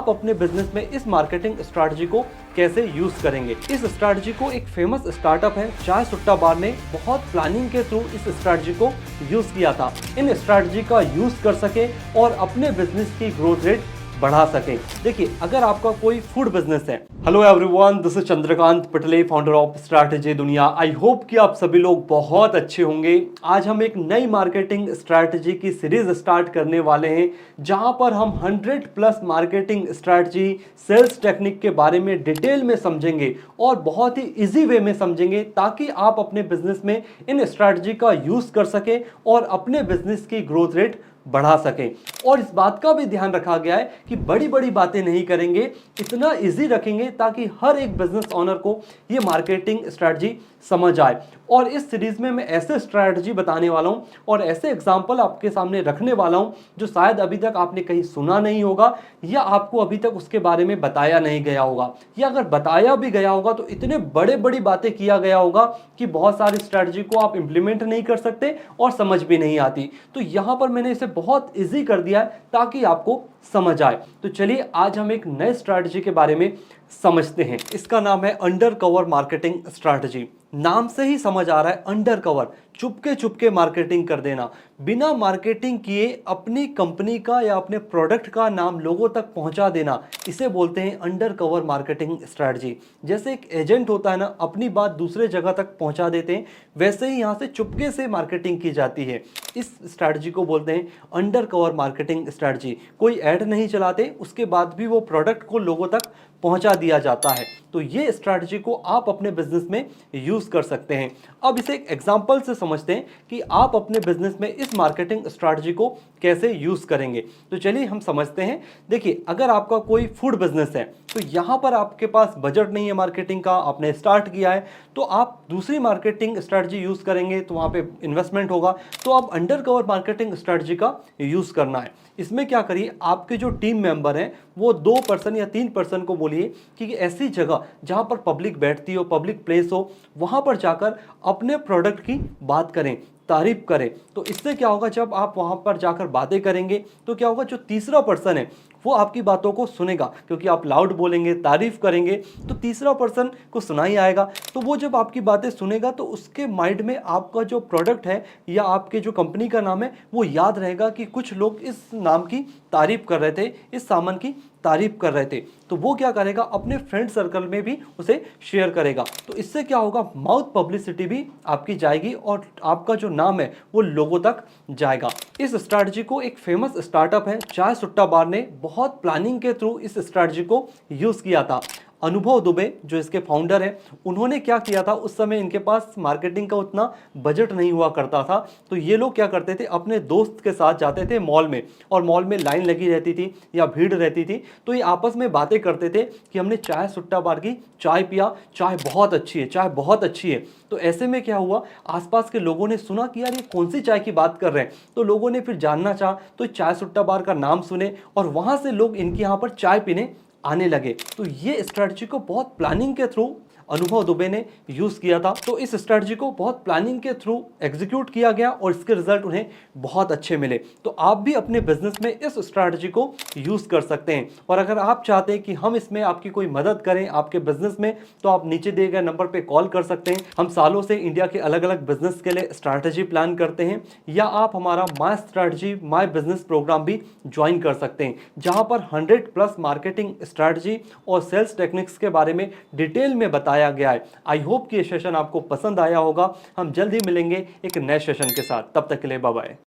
आप अपने बिजनेस में इस मार्केटिंग स्ट्रैटेजी को कैसे यूज करेंगे। इस स्ट्रैटेजी को एक फेमस स्टार्टअप है चाय सुट्टा बार ने बहुत प्लानिंग के थ्रू इस स्ट्रैटेजी को यूज किया था। इन स्ट्रैटेजी का यूज कर सके और अपने बिजनेस की ग्रोथ रेट बढ़ा सके। देखिए, अगर आपका कोई फूड बिजनेस है। Hello everyone, this is Chandrakant Patle, founder of strategy Duniya. I hope कि आप सभी लोग बहुत अच्छे होंगे। आज हम एक नई मार्केटिंग स्ट्रैटेजी की सीरीज स्टार्ट करने वाले हैं, जहां पर हम 100 plus marketing strategy, sales technique के बारे में डिटेल में समझेंगे और बहुत ही इजी वे में समझेंगे, ताकि आप अपने बिजनेस में इन स्ट्रैटेजी का यूज कर सके और अपने बिजनेस की ग्रोथ रेट बढ़ा सकें। और इस बात का भी ध्यान रखा गया है कि बड़ी बड़ी बातें नहीं करेंगे, इतना इजी रखेंगे ताकि हर एक बिजनेस ओनर को ये मार्केटिंग स्ट्रैटेजी समझ आए। और इस सीरीज में मैं ऐसे स्ट्रैटेजी बताने वाला हूं और ऐसे एग्जांपल आपके सामने रखने वाला हूं जो शायद अभी तक आपने कहीं सुना नहीं होगा, या आपको अभी तक उसके बारे में बताया नहीं गया होगा, या अगर बताया भी गया होगा तो इतने बड़े बड़ी बातें किया गया होगा कि बहुत सारी स्ट्रैटेजी को आप इंप्लीमेंट नहीं कर सकते और समझ भी नहीं आती। तो यहां पर मैंने इसे बहुत इजी कर दिया है ताकि आपको समझ आए। तो चलिए आज हम एक नए स्ट्रैटेजी के बारे में समझते हैं। इसका नाम है अंडर कवर मार्केटिंग स्ट्रैटेजी। नाम से ही समझ आ रहा है, under cover, Chupke Chupke marketing कर देना, बिना मार्केटिंग किए अपनी कंपनी का या अपने प्रोडक्ट का नाम लोगों तक पहुंचा देना, इसे बोलते हैं अंडर कवर मार्केटिंग स्ट्रैटेजी। जैसे एक एजेंट होता है ना, अपनी बात दूसरे जगह तक पहुंचा देते हैं, वैसे ही यहां से चुपके से मार्केटिंग की जाती है। इस स्ट्रैटेजी को बोलते हैं अंडर कवर मार्केटिंग स्ट्रैटेजी। कोई ऐड नहीं चलाते, उसके बाद भी वो प्रोडक्ट को लोगों तक पहुंचा दिया जाता है। तो ये स्ट्रैटेजी को आप अपने बिजनेस में यूज कर सकते हैं। अब इसे एक एग्जांपल से समझते हैं कि आप अपने बिजनेस में इस मार्केटिंग स्ट्रैटेजी को कैसे यूज करेंगे। तो चलिए हम समझते हैं। देखिए, अगर आपका कोई फूड बिजनेस है तो यहां पर आपके पास बजट नहीं है मार्केटिंग का, आपने स्टार्ट किया है, तो आप दूसरी मार्केटिंग स्ट्रैटेजी यूज करेंगे तो वहां पे इन्वेस्टमेंट होगा। तो आप अंडर कवर मार्केटिंग स्ट्रैटेजी का यूज करना है। इसमें क्या करिए, आपके जो टीम मेंबर हैं वो 2 पर्सन या 3 पर्सन को बोलिए कि ऐसी जगह जहां पर पब्लिक बैठती हो, पब्लिक प्लेस हो, वहां पर जाकर अपने प्रोडक्ट की बात करें, तारीफ करें। तो इससे क्या होगा, जब आप वहां पर जाकर बातें करेंगे तो क्या होगा, जो तीसरा पर्सन है वो आपकी बातों को सुनेगा, क्योंकि आप लाउड बोलेंगे, तारीफ करेंगे, तो तीसरा पर्सन को सुना ही आएगा। तो वो जब आपकी बातें सुनेगा तो उसके माइंड में आपका जो प्रोडक्ट है या आपके जो कंपनी का नाम है वो याद रहेगा कि कुछ लोग इस नाम की तारीफ कर रहे थे, इस सामान की तारीफ कर रहे थे। तो वो क्या करेगा, अपने फ्रेंड सर्कल में भी उसे शेयर करेगा। तो इससे क्या होगा, माउथ पब्लिसिटी भी आपकी जाएगी और आपका जो नाम है वो लोगों तक जाएगा। इस स्ट्रैटेजी को एक फेमस स्टार्टअप है चाय सुट्टा बार ने बहुत प्लानिंग के थ्रू इस स्ट्रैटेजी को यूज किया था। अनुभव दुबे जो इसके फाउंडर हैं, उन्होंने क्या किया था, उस समय इनके पास मार्केटिंग का उतना बजट नहीं हुआ करता था। तो ये लोग क्या करते थे, अपने दोस्त के साथ जाते थे मॉल में, और मॉल में लाइन लगी रहती थी या भीड़ रहती थी, तो ये आपस में बातें करते थे कि हमने चाय सुट्टा बार की चाय पिया, चाय बहुत अच्छी है, चाय बहुत अच्छी है। तो ऐसे में क्या हुआ, आसपास के लोगों ने सुना कि यार ये कौन सी चाय की बात कर रहे हैं, तो लोगों ने फिर जानना चाहा, तो चाय सुट्टा बार का नाम सुने और वहां से लोग इनके यहाँ पर चाय पीने आने लगे। तो ये स्ट्रैटेजी को बहुत प्लानिंग के थ्रू अनुभव दुबे ने यूज किया था। तो इस स्ट्रैटेजी को बहुत प्लानिंग के थ्रू एग्जीक्यूट किया गया और इसके रिजल्ट उन्हें बहुत अच्छे मिले। तो आप भी अपने बिजनेस में इस स्ट्रैटेजी को यूज कर सकते हैं। और अगर आप चाहते हैं कि हम इसमें आपकी कोई मदद करें आपके बिजनेस में, तो आप नीचे दिए गए नंबर पे कॉल कर सकते हैं। हम सालों से इंडिया के अलग अलग बिजनेस के लिए स्ट्रैटेजी प्लान करते हैं, या आप हमारा my strategy my business program भी ज्वाइन कर सकते हैं, जहां पर 100 प्लस मार्केटिंग स्ट्रैटेजी और सेल्स टेक्निक्स के बारे में डिटेल में बताया गया है। आई होप कि ये सेशन आपको पसंद आया होगा। हम जल्द ही मिलेंगे एक नए सेशन के साथ, तब तक के लिए बाय बाय।